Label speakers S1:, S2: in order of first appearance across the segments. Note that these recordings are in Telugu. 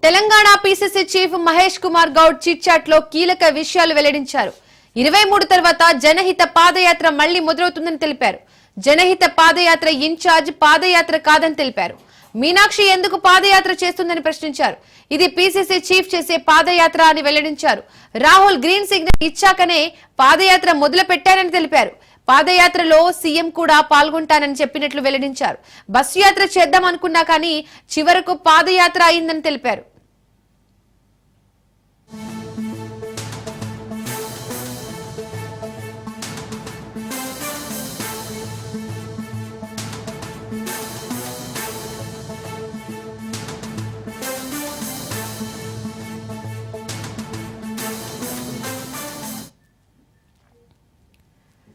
S1: Telangana PCC chief Mahesh Kumar Goud chit chat లో కీలక విషయాలు వెల్లడించారు. 23 తర్వాత జనహిత పాదయాత్ర మళ్లీ మొదలవుతుందని తెలిపారు. జనహిత పాదయాత్ర ఇన్ఛార్జ్ పాదయాత్ర కాదని తెలిపారు. మీనాక్షి ఎందుకు పాదయాత్ర చేస్తుందని ప్రశ్నించారు. ఇది పీసీసీ చీఫ్ చేసే పాదయాత్ర అని వెల్లడించారు. రాహుల్ గ్రీన్ సిగ్నల్ ఇచ్చాకనే పాదయాత్ర మొదలు పెట్టారని తెలిపారు. పాదయాత్రలో సీఎం కూడా పాల్గొంటానని చెప్పినట్లు వెల్లడించారు. బస్సు యాత్ర చేద్దాం అనుకున్నా కానీ చివరకు పాదయాత్ర అయిందని తెలిపారు.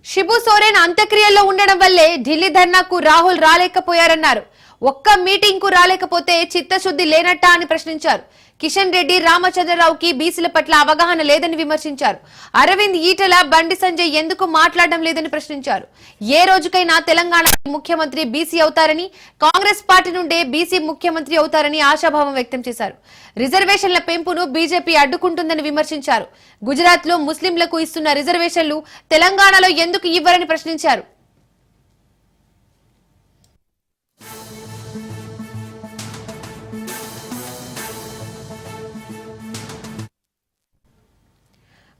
S1: శిబు సోరెన్ అంత్యక్రియల్లో ఉండడం వల్లే ఢిల్లీ ధర్నాకు రాహుల్ రాలేకపోయారన్నారు. ఒక్క మీటింగ్ కు రాలేకపోతే చిత్తశుద్ధి లేనట్టా అని ప్రశ్నించారు. కిషన్ రెడ్డి రామచంద్రరావుకి బీసీల పట్ల అవగాహన లేదని విమర్శించారు. అరవింద్ ఈటల బండి సంజయ్ ఎందుకు మాట్లాడడం లేదని ప్రశ్నించారు. ఏ రోజుకైనా తెలంగాణ ముఖ్యమంత్రి బీసీ అవుతారని, కాంగ్రెస్ పార్టీ నుండే బీసీ ముఖ్యమంత్రి అవుతారని ఆశాభావం వ్యక్తం చేశారు. రిజర్వేషన్ల పెంపును బీజేపీ అడ్డుకుంటుందని విమర్శించారు. గుజరాత్ లో ముస్లింలకు ఇస్తున్న రిజర్వేషన్లు తెలంగాణలో ఎందుకు ఇవ్వరని ప్రశ్నించారు.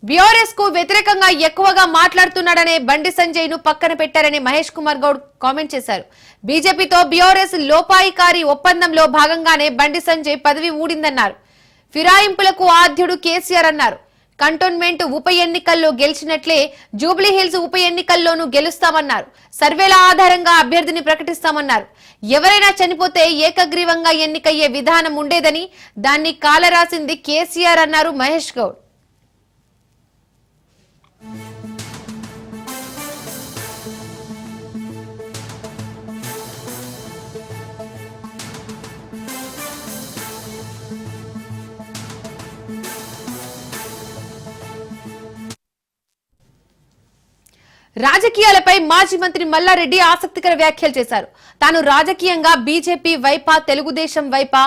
S1: బీఆర్ఎస్ కు వ్యతిరేకంగా ఎక్కువగా మాట్లాడుతున్నాడనే బండి సంజయ్ ను పక్కన పెట్టారని మహేష్ కుమార్ గౌడ్ కామెంట్ చేశారు. బీజేపీతో బీఆర్ఎస్ లోపాయికారి ఒప్పందంలో భాగంగానే బండి సంజయ్ పదవి ఊడిందన్నారు. ఫిరాయింపులకు ఆద్యుడు కేసీఆర్ అన్నారు. కంటోన్మెంట్ ఉప ఎన్నికల్లో గెలిచినట్లే జూబ్లీహిల్స్ ఉప ఎన్నికల్లోనూ గెలుస్తామన్నారు. సర్వేల ఆధారంగా అభ్యర్థిని ప్రకటిస్తామన్నారు. ఎవరైనా చనిపోతే ఏకగ్రీవంగా ఎన్నికయ్యే విధానం ఉండేదని దాన్ని కాలరాసింది కేసీఆర్ అన్నారు మహేష్ గౌడ్. రాజకీయాలపై మాజీ మంత్రి మల్లారెడ్డి ఆసక్తికర వ్యాఖ్యలు చేశారు. తాను రాజకీయంగా బీజేపీ వైపా, తెలుగుదేశం వైపా,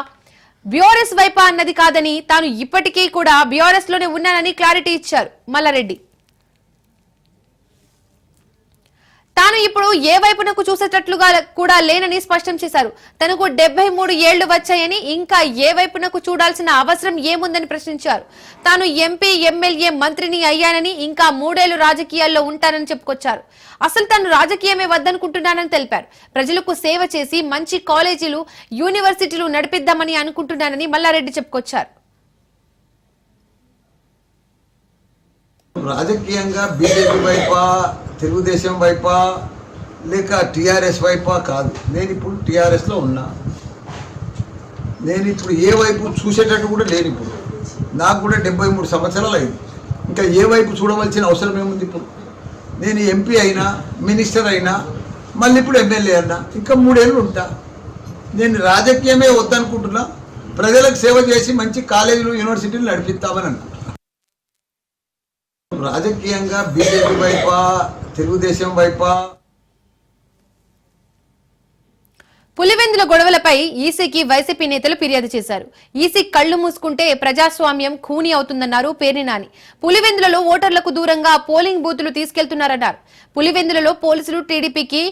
S1: బీఆర్ఎస్ వైపా అన్నది కాదని, తాను ఇప్పటికీ కూడా బీఆర్ఎస్ లోనే ఉన్నానని క్లారిటీ ఇచ్చారు మల్లారెడ్డి. తాను ఇప్పుడు ఏ వైపునకు చూసేటట్లుగా కూడా లేనని స్పష్టం చేశారు. తనకు 73 ఏళ్లు వచ్చాయని, ఇంకా ఏ వైపునకు చూడాల్సిన అవసరం ఏముందని ప్రశ్నించారు. తాను ఎంపీ, ఎమ్మెల్యే, మంత్రిని అయ్యానని, ఇంకా 3 ఏళ్లు రాజకీయాల్లో ఉంటానని చెప్పుకొచ్చారు. అసలు తాను రాజకీయమే వద్దనుకుంటున్నానని తెలిపారు. ప్రజలకు సేవ చేసి మంచి కాలేజీలు, యూనివర్సిటీలు నడిపిద్దామని అనుకుంటున్నానని మల్లారెడ్డి చెప్పుకొచ్చారు.
S2: రాజకీయంగా బీజేపీ వైపా, తెలుగుదేశం వైపా, లేక టీఆర్ఎస్ వైపా కాదు. నేను ఇప్పుడు టీఆర్ఎస్లో ఉన్నా. నేను ఇప్పుడు ఏ వైపు చూసేటట్టు కూడా లేను. ఇప్పుడు నాకు కూడా 73 సంవత్సరాలు అయింది. ఇంకా ఏ వైపు చూడవలసిన అవసరం ఏముంది? ఇప్పుడు నేను ఎంపీ అయినా, మినిస్టర్ అయినా, మళ్ళీ ఇప్పుడు ఎమ్మెల్యే అయినా, ఇంకా 3 ఏళ్ళు ఉంటా. నేను రాజకీయమే వద్దనుకుంటున్నా. ప్రజలకు సేవ చేసి మంచి కాలేజీలు, యూనివర్సిటీలు నడిపిస్తామని అనుకుంటున్నా. రాజకీయంగా బీజేపీ వైపా, తెలుగుదేశం వైపా.
S1: పులివెందుల గొడవలపై ఈసీకి వైసీపీ నేతలు ఫిర్యాదు చేశారు. ఈసీ కళ్లు మూసుకుంటే ప్రజాస్వామ్యం ఖూనీ అవుతుందన్నారు పేర్ని నాని. పులివెందులలో ఓటర్లకు దూరంగా పోలింగ్ బూతులు తీసుకెళ్తున్నారన్నారు. పులివెందులలో పోలీసులు టీడీపీకి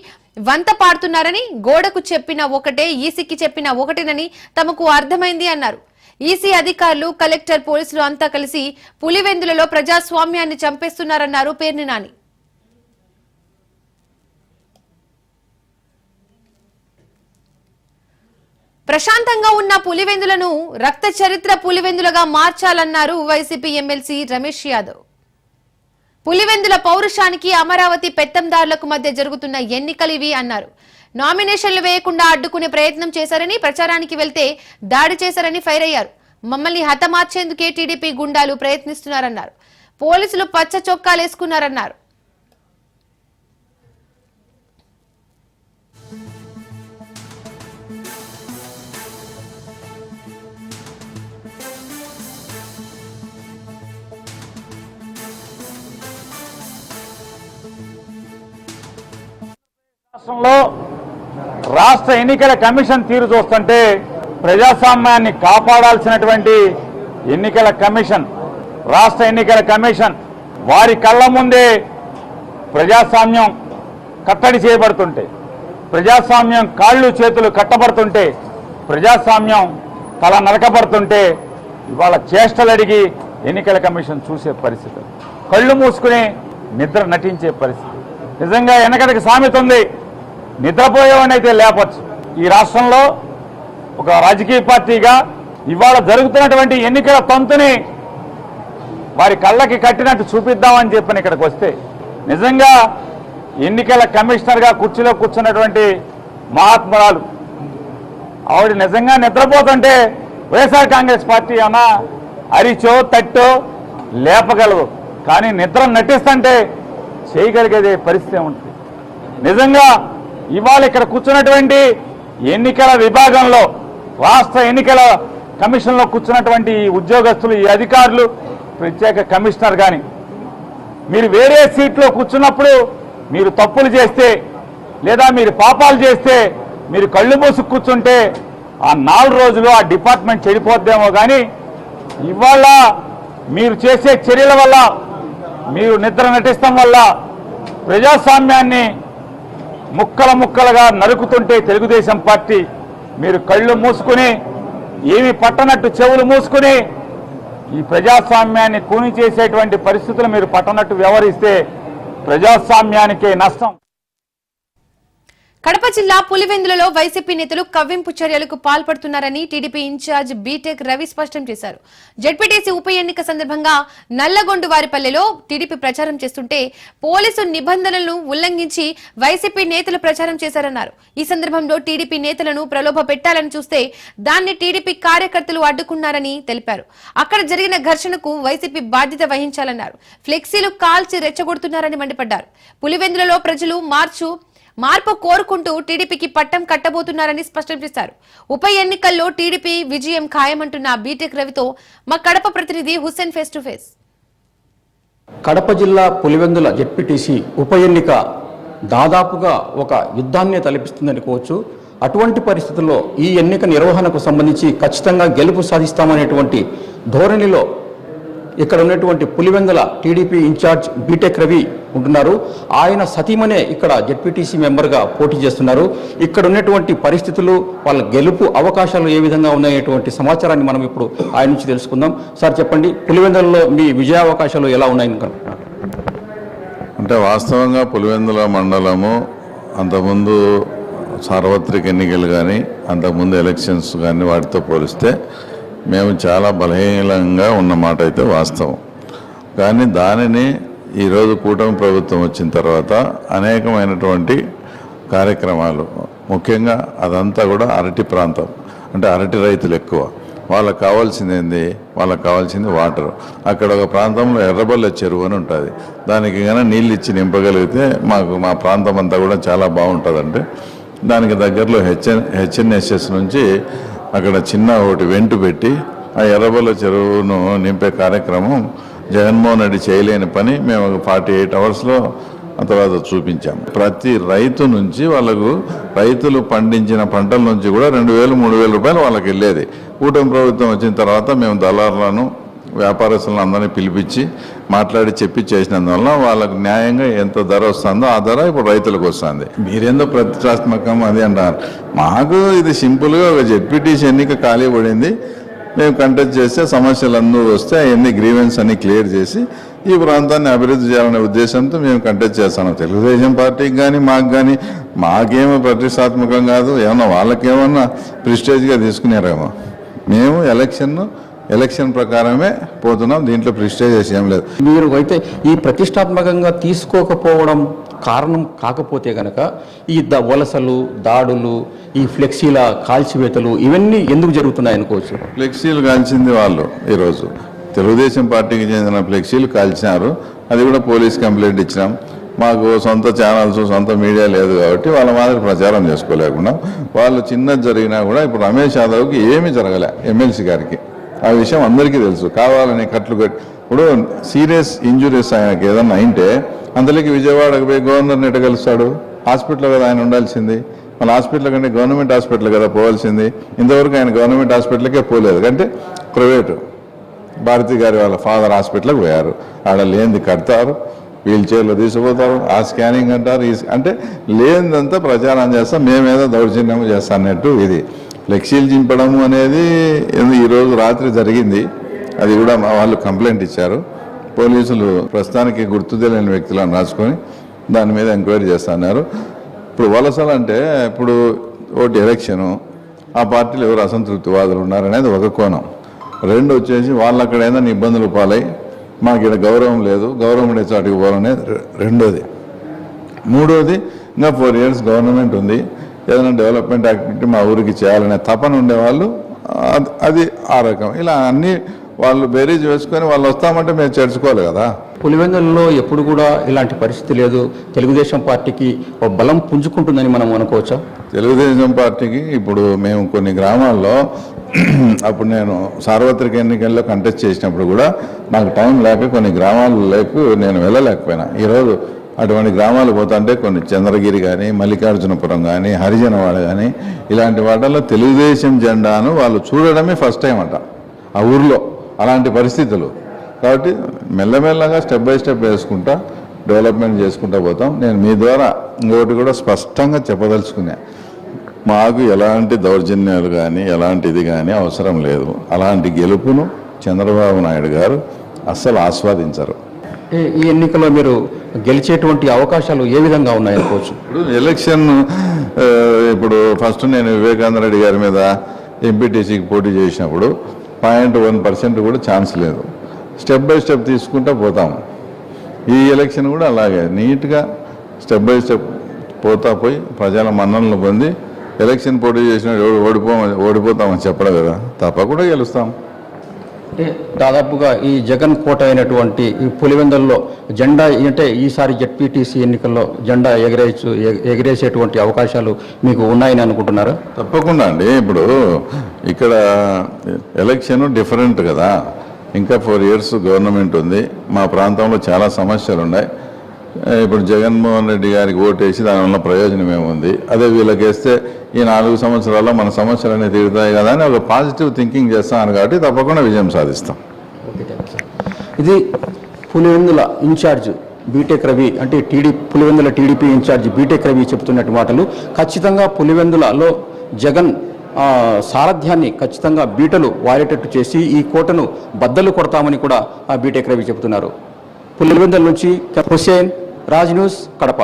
S1: వంత పాడుతున్నారని, గోడకు చెప్పిన ఒకటే, ఈసీకి చెప్పిన ఒకటేనని తమకు అర్థమైంది అన్నారు. ఈసీ అధికారులు, కలెక్టర్, పోలీసులు అంతా కలిసి పులివెందులలో ప్రజాస్వామ్యాన్ని చంపేస్తున్నారన్నారు పేర్ని నాని. ప్రశాంతంగా ఉన్న పులివెందులను రక్త చరిత్ర పులివెందులుగా మార్చాలన్నారు వైసీపీ ఎమ్మెల్సీ రమేష్ యాదవ్. పులివెందుల పౌరుషానికి, అమరావతి పెత్తందారులకు మధ్య జరుగుతున్న ఎన్నికలివి అన్నారు. నామినేషన్లు వేయకుండా అడ్డుకునే ప్రయత్నం చేశారని, ప్రచారానికి వెళ్తే దాడి చేశారని ఫైర్ అయ్యారు. మమ్మల్ని హతమార్చేందుకే టీడీపీ గుండాలు ప్రయత్నిస్తున్నారన్నారు. పోలీసులు పచ్చ చొక్కాలేసుకున్నారన్నారు.
S3: రాష్ట్రంలో రాష్ట్ర ఎన్నికల కమిషన్ తీరు చూస్తుంటే ప్రజాస్వామ్యాన్ని కాపాడాల్సినటువంటి ఎన్నికల కమిషన్, రాష్ట్ర ఎన్నికల కమిషన్ వారి కళ్ళ ముందే ప్రజాస్వామ్యం కట్టడి చేయబడుతుంటే, ప్రజాస్వామ్యం కాళ్ళు చేతులు కట్టబడుతుంటే, ప్రజాస్వామ్యం తల నరకబడుతుంటే ఇవాళ చేష్టలడిగి ఎన్నికల కమిషన్ చూసే పరిస్థితి, కళ్ళు మూసుకుని నిద్ర నటించే పరిస్థితి. నిజంగా వెనకటికి సామెత ఉంది, నిద్రపోయేవాడినైతే లేపచ్చు. ఈ రాష్ట్రంలో ఒక రాజకీయ పార్టీగా ఇవాళ జరుగుతున్నటువంటి ఎన్నికల తంతుని వారి కళ్ళకి కట్టినట్టు చూపిద్దామని చెప్పని ఇక్కడికి వస్తే, నిజంగా ఎన్నికల కమిషనర్గా కుర్చీలో కూర్చున్నటువంటి మహాత్మురాలు ఆవిడ నిజంగా నిద్రపోతుంటే వైఎస్ఆర్ కాంగ్రెస్ పార్టీ అన్న అరిచో తట్టో లేపగలవు, కానీ నిద్ర నటిస్తుంటే చేయగలిగేదే పరిస్థితి ఉంటుంది. నిజంగా ఇవాళ ఇక్కడ కూర్చున్నటువంటి ఎన్నికల విభాగంలో, రాష్ట్ర ఎన్నికల కమిషన్లో కూర్చున్నటువంటి ఈ ఉద్యోగస్తులు, ఈ అధికారులు, ప్రత్యేక కమిషనర్ కానీ మీరు వేరే సీట్లో కూర్చున్నప్పుడు మీరు తప్పులు చేస్తే లేదా మీరు పాపాలు చేస్తే మీరు కళ్ళు మూసుకు కూర్చుంటే ఆ 4 రోజులు ఆ డిపార్ట్మెంట్ చెడిపోద్దేమో, కానీ ఇవాళ మీరు చేసే చర్యల వల్ల, మీరు నిద్ర నటిస్తాం వల్ల ప్రజాస్వామ్యాన్ని ముక్కల ముక్కలుగా నరుకుతుంటే తెలుగుదేశం పార్టీ మీరు కళ్ళు మూసుకుని, ఏమి పట్టనట్టు చెవులు మూసుకుని ఈ ప్రజాస్వామ్యాన్ని కూని చేసేటువంటి పరిస్థితులు మీరు పట్టనట్టు వ్యవహరిస్తే ప్రజాస్వామ్యానికే నష్టం.
S1: కడప జిల్లా పులివెందులలో వైసీపీ నేతలు కవ్వింపు చర్యలకు పాల్పడుతున్నారని టీడీపీ ఇన్ఛార్జ్ బీటెక్ రవి స్పష్టం చేశారు. జెడ్పీటీసీ ఉప ఎన్నిక సందర్భంగా నల్లగొండు వారిపల్లెలో టీడీపీ ప్రచారం చేస్తుంటే పోలీసు నిబంధనలను ఉల్లంఘించి వైసీపీ నేతలు ప్రచారం చేశారన్నారు. ఈ సందర్భంలో టీడీపీ నేతలను ప్రలోభ పెట్టాలని చూస్తే దాన్ని టీడీపీ కార్యకర్తలు అడ్డుకున్నారని తెలిపారు. అక్కడ జరిగిన ఘర్షణకు వైసీపీ బాధ్యత వహించాలన్నారు. ఫ్లెక్సీలు కాల్చి రెచ్చగొడుతున్నారని మండిపడ్డారు. పులివెందులలో ప్రజలు మార్పు కోరుకుంటూ టీడీపీకి పట్టం కట్టబోతున్నారని స్పష్టం చేశారు. ఉప ఎన్నికల్లో టీడీపీ విజయం ఖాయమంటున్న బీటెక్ రవితో మా కడప ప్రతినిధి Hussain face to face.
S4: Kadapa జిల్లా పులివెందుల జెడ్పీటీసీ ఉప ఎన్నిక దాదాపుగా ఒక యుద్ధాన్నే తలపిస్తుందనుకోవచ్చు. అటువంటి పరిస్థితుల్లో ఈ ఎన్నిక నిర్వహణకు సంబంధించి ఖచ్చితంగా గెలుపు సాధిస్తామనేటువంటి ధోరణిలో ఇక్కడ ఉన్నటువంటి Pulivendula TDP incharge BTech Ravi ఉంటున్నారు. ఆయన సతీమనే ఇక్కడ జెడ్పీటీసీ మెంబర్గా పోటీ చేస్తున్నారు. ఇక్కడ ఉన్నటువంటి పరిస్థితులు, వాళ్ళ గెలుపు అవకాశాలు ఏ విధంగా ఉన్నాయనేటువంటి సమాచారాన్ని మనం ఇప్పుడు ఆయన నుంచి తెలుసుకుందాం. సార్ చెప్పండి, పులివెందులలో మీ విజయావకాశాలు ఎలా ఉన్నాయని?
S5: అంటే వాస్తవంగా పులివెందుల మండలము అంతకుముందు సార్వత్రిక ఎన్నికలు కానీ అంతకుముందు ఎలక్షన్స్ కానీ వాటితో పోలిస్తే మేము చాలా బలహీనంగా ఉన్నమాట అయితే వాస్తవం. కానీ దానిని ఈరోజు కూటమి ప్రభుత్వం వచ్చిన తర్వాత అనేకమైనటువంటి కార్యక్రమాలు, ముఖ్యంగా అదంతా కూడా అరటి ప్రాంతం, అంటే అరటి రైతులు ఎక్కువ. వాళ్ళకు కావాల్సింది ఏంది? వాళ్ళకు కావాల్సింది వాటర్. అక్కడ ఒక ప్రాంతంలో ఎర్రబల్ల చెరువు అని ఉంటుంది. దానికి కనుక నీళ్ళు ఇచ్చి నింపగలిగితే మా ప్రాంతం అంతా కూడా చాలా బాగుంటుందంటే దానికి దగ్గరలో హెచ్ఎన్ఎస్ఎస్ నుంచి అక్కడ చిన్న ఒకటి వెంటు పెట్టి ఆ ఎర్రబల్ల చెరువును నింపే కార్యక్రమం జగన్మోహన్ రెడ్డి చేయలేని పని మేము ఒక 48 అవర్స్లో ఆ తర్వాత చూపించాం. ప్రతి రైతు నుంచి వాళ్ళకు రైతులు పండించిన పంటల నుంచి కూడా 2,000-3,000 రూపాయలు వాళ్ళకి వెళ్ళేది. కూటమి ప్రభుత్వం వచ్చిన తర్వాత మేము దళారులను, వ్యాపారస్తులను అందరినీ పిలిపించి మాట్లాడి చెప్పి చేసినందువల్ల వాళ్ళకు న్యాయంగా ఎంత ధర వస్తుందో ఆ ధర ఇప్పుడు రైతులకు వస్తుంది. మీరేందో ప్రతిష్టాత్మకం అది అంటారు. మాకు ఇది సింపుల్గా ఒక జెడ్పీటీసీ ఎన్నిక ఖాళీ పడింది, మేము కంటెస్ట్ చేస్తే సమస్యలు అందరూ వస్తే అవన్నీ గ్రీవెన్స్ అన్ని క్లియర్ చేసి ఈ ప్రాంతాన్ని అభివృద్ధి చేయాలనే ఉద్దేశంతో మేము కంటెస్ట్ చేస్తాను. తెలుగుదేశం పార్టీకి కానీ మాకు కానీ మాకేమో ప్రతిష్టాత్మకం కాదు, ఏమన్నా వాళ్ళకేమన్నా ప్రిస్టేజ్గా తీసుకున్నారేమో. మేము ఎలక్షన్ ప్రకారమే పోతున్నాం, దీంట్లో ప్రిస్టేజ్ ఏం లేదు.
S4: మీరు అయితే ఈ ప్రతిష్టాత్మకంగా తీసుకోకపోవడం కారణం కాకపోతే కనుక ఈ వలసలు, దాడులు, ఈ ఫ్లెక్సీల కాల్చివేతలు ఇవన్నీ ఎందుకు జరుగుతున్నాయి అనుకోవచ్చు?
S5: ఫ్లెక్సీలు కాల్చింది వాళ్ళు. ఈరోజు తెలుగుదేశం పార్టీకి చెందిన ఫ్లెక్సీలు కాల్చినారు. అది కూడా పోలీస్ కంప్లైంట్ ఇచ్చినాం. మాకు సొంత ఛానల్స్, సొంత మీడియా లేదు కాబట్టి వాళ్ళ మాదిరి ప్రచారం చేసుకోలేకుండా వాళ్ళు చిన్నది జరిగినా కూడా ఇప్పుడు రమేష్ యాదవ్కి ఏమీ జరగలే, ఎమ్మెల్సీ గారికి. ఆ విషయం అందరికీ తెలుసు. కావాలని కట్లు కట్టి ఇప్పుడు సీరియస్ ఇంజురీస్ ఆయనకి ఏదన్నా అయింటే అందులోకి విజయవాడకు పోయి గవర్నర్ని ఎట్ట కలుస్తాడు? హాస్పిటల్లో కదా ఆయన ఉండాల్సింది. మన హాస్పిటల్ కంటే గవర్నమెంట్ హాస్పిటల్ కదా పోవాల్సింది. ఇంతవరకు ఆయన గవర్నమెంట్ హాస్పిటల్కే పోలేదు, అంటే ప్రైవేటు భారతి గారి వాళ్ళ ఫాదర్ హాస్పిటల్కి పోయారు. ఆడ లేనిది కడతారు, వీల్ చైర్లో తీసుకుపోతారు, ఆ స్కానింగ్ అంటారు, అంటే లేనిదంతా ప్రచారం చేస్తాం, మేమేదో దౌర్జన్యం చేస్తాం అన్నట్టు. ఇది ఫ్లెక్సీలు చింపడము అనేది ఈరోజు రాత్రి జరిగింది. అది కూడా మా వాళ్ళు కంప్లైంట్ ఇచ్చారు. పోలీసులు ప్రస్తుతానికి గుర్తు తెలియని వ్యక్తులను రాసుకొని దాని మీద ఎంక్వైరీ చేస్తున్నారు. ఇప్పుడు వలసలు అంటే ఇప్పుడు ఒకటి ఎలక్షను, ఆ పార్టీలో ఎవరు అసంతృప్తివాదులు ఉన్నారనేది ఒక కోణం. రెండు వచ్చేసి వాళ్ళు అక్కడ ఏదైనా ఇబ్బందులు పాలై మాకు ఇక్కడ గౌరవం లేదు, గౌరవం ఉండే చాటుకు పోవాలనేది రెండోది. మూడోది ఇంకా 4 years గవర్నమెంట్ ఉంది, ఏదైనా డెవలప్మెంట్ యాక్టివిటీ మా ఊరికి చేయాలనే తపన ఉండేవాళ్ళు, అది ఆ రకం. ఇలా అన్నీ వాళ్ళు బేరీజ్ వేసుకొని వాళ్ళు వస్తామంటే మేము చేర్చుకోవాలి కదా.
S4: పులివెందులలో ఎప్పుడు కూడా ఇలాంటి పరిస్థితి లేదు. తెలుగుదేశం పార్టీకి ఒక బలం పుంజుకుంటుందని మనం అనుకోవచ్చా?
S5: తెలుగుదేశం పార్టీకి ఇప్పుడు మేము కొన్ని గ్రామాల్లో అప్పుడు నేను సార్వత్రిక ఎన్నికల్లో కంటెస్ట్ చేసినప్పుడు కూడా నాకు టైం లేక కొన్ని గ్రామాలకు నేను వెళ్ళలేకపోయినా. ఈరోజు అటువంటి గ్రామాలు పోతుంటే కొన్ని చంద్రగిరి కానీ, మల్లికార్జునపురం కానీ, హరిజనవాడ కానీ ఇలాంటి వాటిల్లో తెలుగుదేశం జెండాను వాళ్ళు చూడడమే ఫస్ట్ టైం అంట ఆ ఊర్లో. అలాంటి పరిస్థితులు కాబట్టి మెల్లమెల్లగా స్టెప్ బై స్టెప్ వేసుకుంటా డెవలప్మెంట్ చేసుకుంటూ పోతాం. నేను మీ ద్వారా ఇంకొకటి కూడా స్పష్టంగా చెప్పదలుచుకున్నా, మాకు ఎలాంటి దౌర్జన్యాలు కానీ ఎలాంటి ఇది కానీ అవసరం లేదు. అలాంటి గెలుపును చంద్రబాబు నాయుడు గారు అస్సలు ఆస్వాదించరు.
S4: ఈ ఎన్నికల్లో మీరు గెలిచేటువంటి అవకాశాలు ఏ విధంగా ఉన్నాయనుకోవచ్చు?
S5: ఇప్పుడు ఎలక్షన్ ఇప్పుడు ఫస్ట్ నేను వివేకానంద రెడ్డి గారి మీద ఎంపీటీసీకి పోటీ చేసినప్పుడు 0.1% కూడా ఛాన్స్ లేదు. స్టెప్ బై స్టెప్ తీసుకుంటూ పోతాము. ఈ ఎలక్షన్ కూడా అలాగే నీట్గా స్టెప్ బై స్టెప్ పోతా పోయి ప్రజల మన్ననలు పొంది ఎలక్షన్ పోటీ చేసిన ఓడిపోతామని చెప్పడం కదా, తప్పకుండా గెలుస్తాం.
S4: అంటే దాదాపుగా ఈ జగన్ కోట అయినటువంటి ఈ పులివెందుల్లో జెండా అంటే ఈసారి జెడ్పీటీసీ ఎన్నికల్లో జెండా ఎగిరేసేటువంటి అవకాశాలు మీకు ఉన్నాయని అనుకుంటున్నారా?
S5: తప్పకుండా అండి. ఇప్పుడు ఇక్కడ ఎలక్షన్ డిఫరెంట్ కదా, ఇంకా 4 years గవర్నమెంట్ ఉంది. మా ప్రాంతంలో చాలా సమస్యలు ఉన్నాయి. ఇప్పుడు జగన్మోహన్ రెడ్డి గారికి ఓటేసి దానివల్ల ప్రయోజనం ఏముంది, అదే వీళ్ళకి వేస్తే ఈ 4 సంవత్సరాల్లో మన సమస్యలన్నీ తీరుతాయి కదా అని ఒక పాజిటివ్ థింకింగ్ చేస్తాను. కాబట్టి తప్పకుండా విజయం సాధిస్తాం.
S4: ఇది పులివెందుల ఇన్ఛార్జ్ బీటెక్ రవి, అంటే Pulivendula TDP incharge BTech Ravi చెబుతున్నట్టు మాటలు. ఖచ్చితంగా పులివెందులలో జగన్ సారథ్యాన్ని ఖచ్చితంగా బీటలు వారేటట్టు చేసి ఈ కోటను బద్దలు కొడతామని కూడా బీటెక్ రవి చెబుతున్నారు. పులివెందుల నుంచి హుసేన్, రాజ్ న్యూస్, కడప.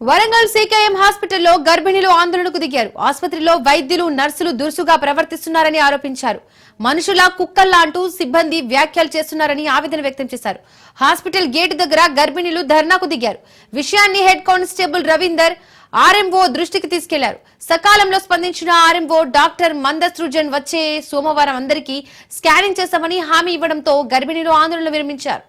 S1: వరంగల్ సీకేఎం హాస్పిటల్లో గర్భిణీలు ఆందోళనకు దిగారు. ఆసుపత్రిలో వైద్యులు, నర్సులు దురుసుగా ప్రవర్తిస్తున్నారని ఆరోపించారు. మనుషుల కుక్కల్లా అంటూ సిబ్బంది వ్యాఖ్యలు చేస్తున్నారని ఆవేదన వ్యక్తం చేశారు. హాస్పిటల్ గేటు దగ్గర గర్భిణీలు ధర్నాకు దిగారు. విషయాన్ని హెడ్ కానిస్టేబుల్ రవీందర్ ఆర్ఎంఓ దృష్టికి తీసుకెళ్లారు. సకాలంలో స్పందించిన ఆర్ఎంఓ డాక్టర్ మందసృజన్ వచ్చే సోమవారం అందరికీ స్కానింగ్ చేస్తామని హామీ ఇవ్వడంతో గర్భిణీలు ఆందోళన విరమించారు.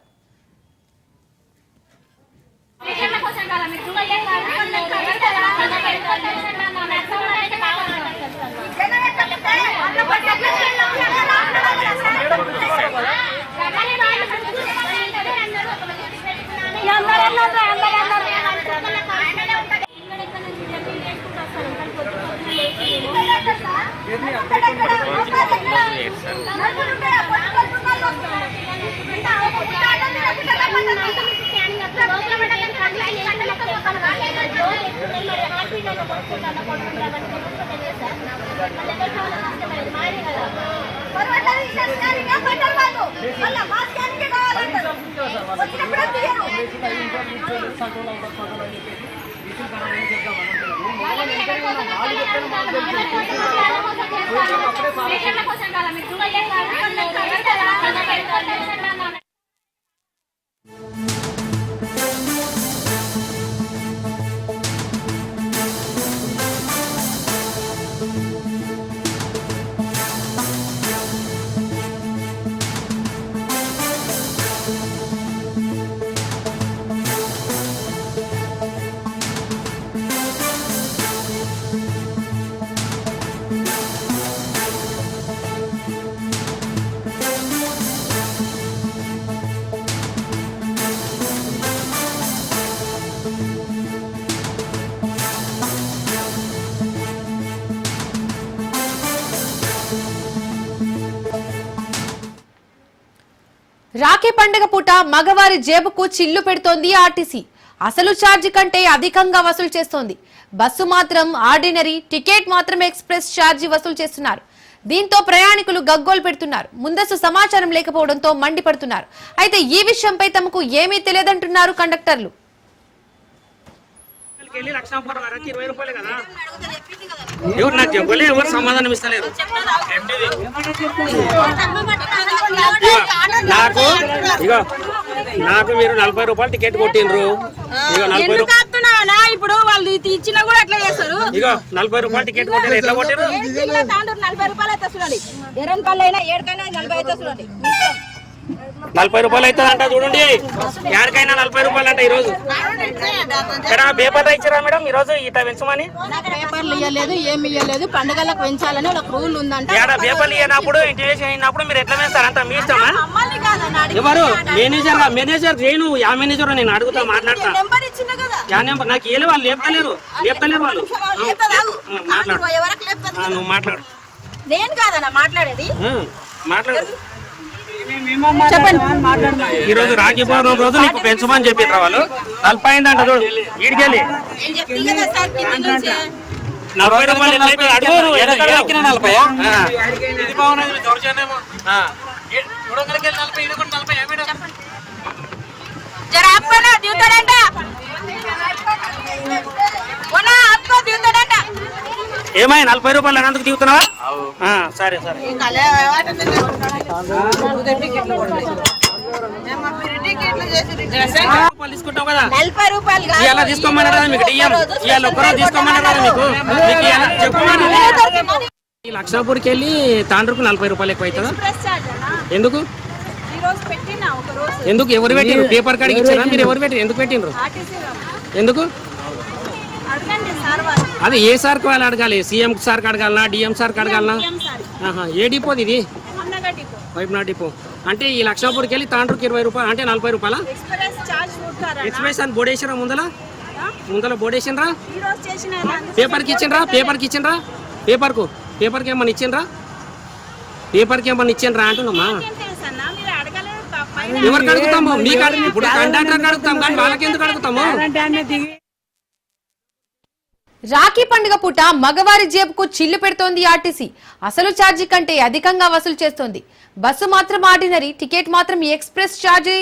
S1: రాఖీ పండుగ పూట మగవారి జేబుకు చిల్లు పెడుతోంది ఆర్టీసీ. అసలు ఛార్జీ కంటే అధికంగా వసూలు చేస్తోంది. బస్సు మాత్రం ఆర్డినరీ, టికెట్ మాత్రం ఎక్స్ప్రెస్ ఛార్జీ వసూలు చేస్తున్నారు. దీంతో ప్రయాణికులు గగ్గోలు పెడుతున్నారు. ముందస్తు సమాచారం లేకపోవడంతో మండిపడుతున్నారు. అయితే ఈ విషయంపై తమకు ఏమీ తెలియదంటున్నారు కండక్టర్లు.
S6: ఎవరు నాకు చెప్పలే, ఎవరు సమాధానం ఇస్తలేరు. నాకు మీరు 40 రూపాయలు టికెట్ కొట్టిండ్రు. ఇక 40 రూపాయలు
S7: ఇప్పుడు వాళ్ళు ఇచ్చినా కూడా ఎట్లా చేస్తారు?
S6: ఇక 40 రూపాయలు టికెట్ కొట్టారు, ఎట్లా కొట్టారు?
S7: 40 రూపాయలు అయితే చూడండి, 2 పళ్ళు అయినా 7కైనా 40 అయితే చూడండి.
S6: 40 రూపాయలు అవుతుంది అంట చూడండి. ఎవరికైనా 40 రూపాయలు అంట. ఈరోజు ఇక్కడ పేపర్ ఇచ్చారా మేడం ఈరోజు ఇట్లా పెంచమని?
S7: పేపర్లు ఇవ్వలేదు, ఏమి ఇవ్వలేదు. పండుగలకు పెంచాలని ఒక రూల్ ఉందంట.
S6: ఏడా పేపర్లు ఇవ్వనప్పుడు, ఇంటిమేషన్ అయినప్పుడు మీరు ఎట్లా పెంచుతారు? అంత మీ ఇష్టమా?
S7: మమ్మల్ని కాదన్న అడిగి.
S6: ఎవరు మేనేజర్ చేయను, యా మేనేజర్ నేను అడుగుతా, మాట్లాడతా.
S7: నెంబర్ ఇచ్చిండు కదా.
S6: యా నెంబర్ నాకు ఏలే, వాళ్ళు లేపుతలేరు వాళ్ళు. మాట్లాడు,
S7: ఎవరికి లేపుతుంది?
S6: నువ్వు మాట్లాడు.
S7: నేను కాదన్న మాట్లాడేది.
S6: మాట్లాడు.
S7: చెప్పండి.
S6: ఈ రోజు రాఖీ పౌర్ణమి రోజు నీకు పెంచమని చెప్పిర్రా వాళ్ళు. 40 అయిందంట చూడు. ఈడికెళ్ళి
S7: నేను చెప్తుంది కదా సార్, కింద నుంచి.
S6: 40 రూపాయలు ఎట్లయితే అడుగు. 40 ఇది బాగున్నది దౌర్జన్యము. చూడగలిగే 40, ఇది కూడా 40 మేడం.
S7: జర ఆపుకోనా దిగుతాడంట. ఓనా ఆపుకో దిగుతాడంట.
S6: ఏమై 40 రూపాయలు అన్నందుకు దిగుతున్నావా? సరే సరే. తీసుకుంటావు కదా,
S7: 40 రూపాయలు కాదు.
S6: ఇవాళ తీసుకోమన్నారు కదా మీకు డిఎం. ఇవాళ ఒక్కరోజు తీసుకోమన్నారు కదా మీకు ఇవాళ చెప్పమని. ఈ లక్షాపూర్కి వెళ్ళి తాండ్రుకు 40 రూపాయలు ఎక్కువ అవుతుందా?
S7: ఎక్స్ప్రెస్ ఛార్జ్ అన్న.
S6: ఎందుకు
S7: ఈ రోజు పెట్టినా ఒక రోజు.
S6: ఎందుకు ఎవరు పెట్టిండ్రు? పేపర్ కాడికి ఇచ్చారా? మీరు ఎవరు పెట్టిండ్రు? ఎందుకు పెట్టిండ్రు?
S7: ఆర్టీసీ
S6: ఎందుకు?
S7: అడగండి సార్ వాళ్ళు.
S6: అది ఏ సార్కి వాళ్ళు అడగాలి? సీఎం సార్కి అడగాలనా, డిఎం సార్కి అడగాలనా? ఏ డిపోది ఇది? వైపునా డిపో. అంటే ఈ లక్షాపూర్కి వెళ్ళి తాండ్రుకి 20 రూపాయలు అంటే 40 రూపాయలా?
S7: ఎక్స్ప్రెస్ ఛార్జ్ చూస్తారా?
S6: ఎక్స్ప్రెస్ అని బోర్డేసిరా ముందల బోర్డేసినరా?
S7: ఈ రోజు చేసిన
S6: పేపర్కి ఇచ్చిండ్రా? పేపర్కి ఏమన్నా ఇచ్చిండ్రా? పేపర్కి ఏమన్నా ఇచ్చిండ్రా అంటున్నామా?
S7: తెలుసు అన్న, మీరు అడగలేదు.
S6: ఎవరికి అడుగుతాము? మీకు ఇప్పుడు కండక్టర్కి అడుగుతాం కానీ వాళ్ళకి ఎందుకు అడుగుతాము?
S1: రాఖీ పండుగ పూట మగవారి జేబుకు చిల్లు పెడుతోంది ఆర్టీసీ. అసలు ఛార్జీ కంటే అధికంగా వసూలు చేస్తోంది. బస్సు మాత్రం ఆర్డినరీ, టికెట్ మాత్రం ఎక్స్ప్రెస్ ఛార్జీ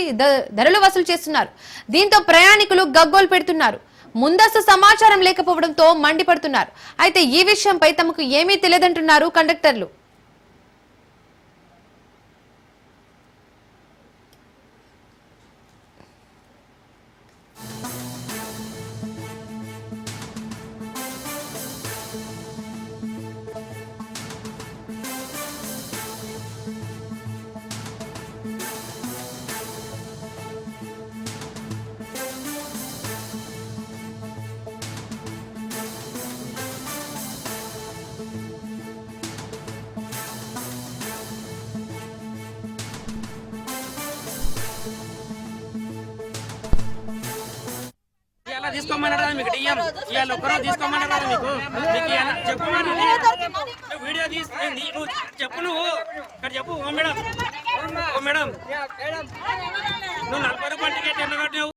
S1: ధరలు వసూలు చేస్తున్నారు. దీంతో ప్రయాణికులు గగ్గోలు పెడుతున్నారు. ముందస్తు సమాచారం లేకపోవడంతో మండిపడుతున్నారు. అయితే ఈ విషయంపై తమకు ఏమీ తెలియదంటున్నారు కండక్టర్లు.
S6: ఇవాళ తీసుకోమన్నారు కదా మీకు డిఎం. ఇవాళ ఒక్కరోజు తీసుకోమన్నారు కదా మీకు ఇవాళ చెప్పమని. వీడియో తీసి నువ్వు చెప్పు, నువ్వు ఇక్కడ చెప్పు. ఓ మేడం, నువ్వు 40 రూపాయల టికెట్ ఎట్లా కట్టినావు?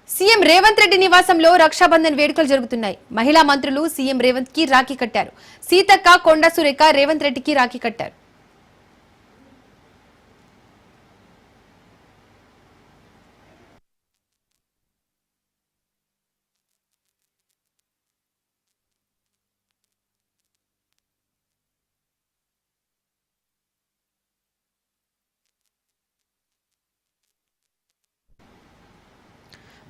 S1: సీఎం రేవంత్ రెడ్డి నివాసంలో రక్షాబంధన్ వేడుకలు జరుగుతున్నాయి. మహిళా మంత్రులు సీఎం రేవంత్ కి రాఖీ కట్టారు. సీతక్క, కొండ సురేఖ రేవంత్ రెడ్డికి రాఖీ కట్టారు.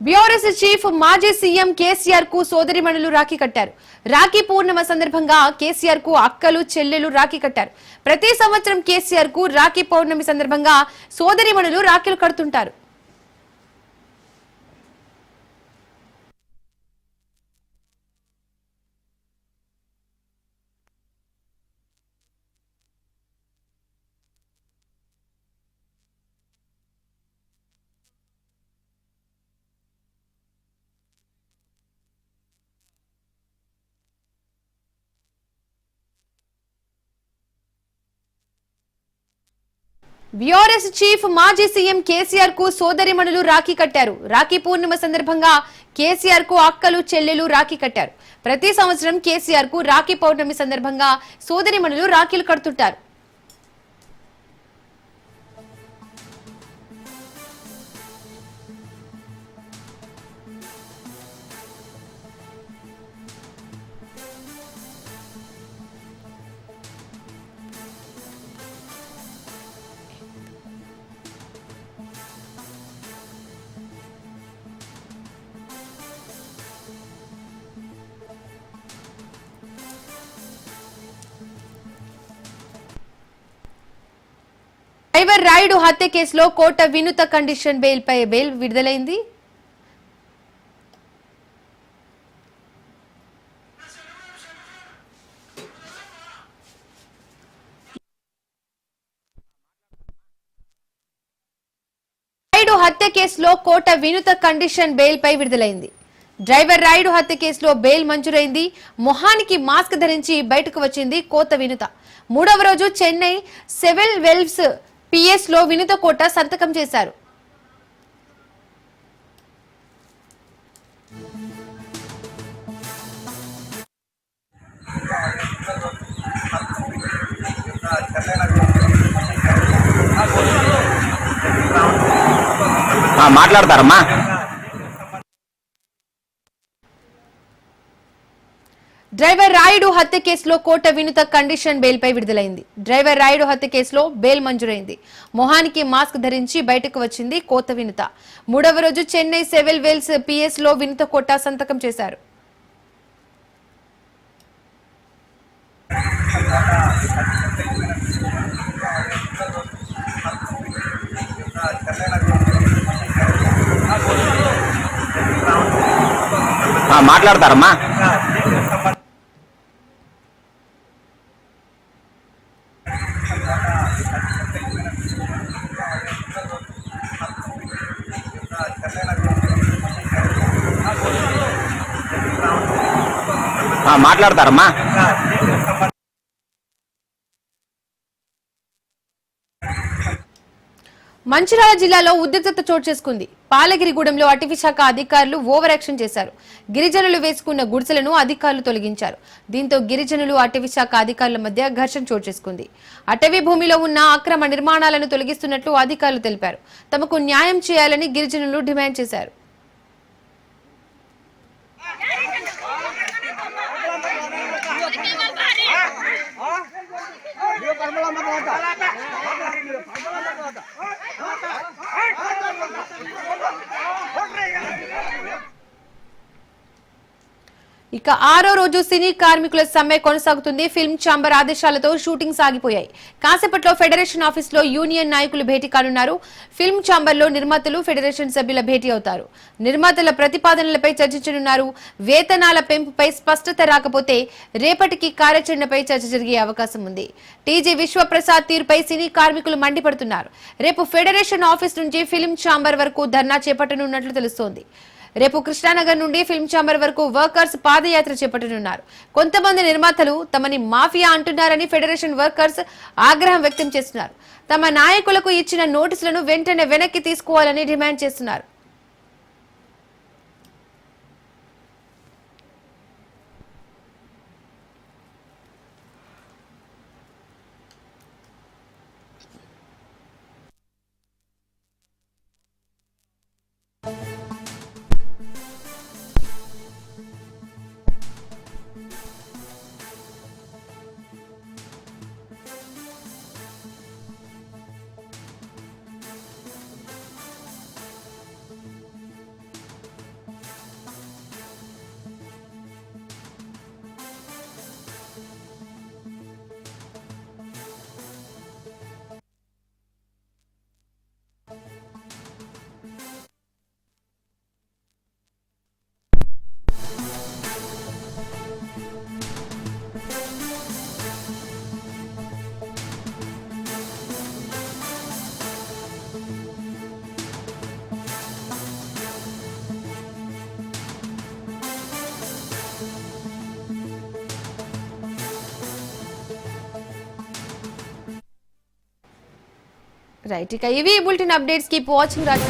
S1: బీఆర్ఎస్ చీఫ్ మాజీ సీఎం కేసీఆర్ కు సోదరిమణులు రాఖీ కట్టారు. రాఖీ పూర్ణిమ సందర్భంగా కేసీఆర్ కు అక్కలు, చెల్లెలు రాఖీ కట్టారు. ప్రతి సంవత్సరం కేసీఆర్ కు రాఖీ పౌర్ణమి సందర్భంగా సోదరిమణులు రాఖీలు కడుతుంటారు. బీఆర్ఎస్ చీఫ్ మాజీ సీఎం కేసీఆర్ కు సోదరిమణులు రాఖీ కట్టారు. రాఖీ పూర్ణిమ సందర్భంగా కేసీఆర్ కు అక్కలు చెల్లెలు రాఖీ కట్టారు. ప్రతి సంవత్సరం కేసీఆర్ కు రాఖీ పౌర్ణమి సందర్భంగా సోదరిమణులు రాఖీలు కడుతుంటారు. డ్రైవర్ రాయుడు హత్య కేసులో కోర్టు వినూత కండిషన్ బెయిల్పై బెయిల్ విడుదలైంది. రాయుడు హత్య కేసులో కోర్టు వినూత కండిషన్ బెయిల్పై విడుదలైంది. డ్రైవర్ రాయుడు హత్య కేసులో బెయిల్ మంజూరైంది. మొహానికి మాస్క్ ధరించి బయటకు వచ్చింది కోత వినూత. మూడవ రోజు చెన్నై సెవెల్ వెల్వ్స్ పిఎస్ లో వినూత కోట సంతకం చేశారు.
S3: మాట్లాడతారమ్మా.
S1: డ్రైవర్ రాయుడు హత్య కేసులో కోర్టు వినూత కండిషన్ బెయిల్ పై విడుదలైంది. డ్రైవర్ రాయుడు హత్య కేసులో బెయిల్ మంజూరైంది. మొహానికి మాస్క్ ధరించి బయటకు వచ్చింది కోత వినూత. మూడవ రోజు చెన్నై సెవెల్ వెల్స్ పిఎస్ లో వినూత కోట సంతకం చేశారు.
S3: మాట్లాడతారమ్మా. మాట్లాడతారమ్మా.
S1: మంచిర్యాల జిల్లాలో ఉద్రిక్తత చోటు చేసుకుంది. పాలగిరిగూడెంలో అటవీ శాఖ అధికారులు ఓవర్ యాక్షన్ చేశారు. గిరిజనులు వేసుకున్న గుడిసెలను అధికారులు తొలగించారు. దీంతో గిరిజనులు అటవీ శాఖ అధికారుల మధ్య ఘర్షణ చోటు చేసుకుంది. అటవీ భూమిలో ఉన్న అక్రమ నిర్మాణాలను తొలగిస్తున్నట్లు అధికారులు తెలిపారు. తమకు న్యాయం చేయాలని గిరిజనులు డిమాండ్ చేశారు. ఇక ఆరో రోజు సినీ కార్మికుల సమ్మె కొనసాగుతుంది. ఫిల్మ్ ఛాంబర్ ఆదేశాలతో షూటింగ్ సాగిపోయాయి. కాసేపట్లో ఫెడరేషన్ ఆఫీస్ లో యూనియన్ నాయకులు భేటీ కానున్నారు. ఫిల్మ్ ఛాంబర్ లో నిర్మాతలు ఫెడరేషన్ సభ్యుల భేటీ అవుతారు. నిర్మాతల ప్రతిపాదనలపై చర్చించనున్నారు. వేతనాల పెంపుపై స్పష్టత రాకపోతే రేపటికి కార్యాచరణపై చర్చ జరిగే అవకాశం ఉంది. టీజీ విశ్వప్రసాద్ తీరుపై సినీ కార్మికులు మండిపడుతున్నారు. రేపు ఫెడరేషన్ ఆఫీస్ నుంచి ఫిల్మ్ ఛాంబర్ వరకు ధర్నా చేపట్టనున్నట్లు తెలుస్తోంది. రేపు కృష్ణానగర్ నుండి ఫిల్మ్ ఛాంబర్ వరకు వర్కర్స్ పాదయాత్ర చేపట్టనున్నారు. కొంతమంది నిర్మాతలు తమని మాఫియా అంటున్నారని ఫెడరేషన్ వర్కర్స్ ఆగ్రహం వ్యక్తం చేస్తున్నారు. తమ నాయకులకు ఇచ్చిన నోటీసులను వెంటనే వెనక్కి తీసుకోవాలని డిమాండ్ చేస్తున్నారు. రైట్, ఇక ఇవి bulletin updates. Keep watching Raj.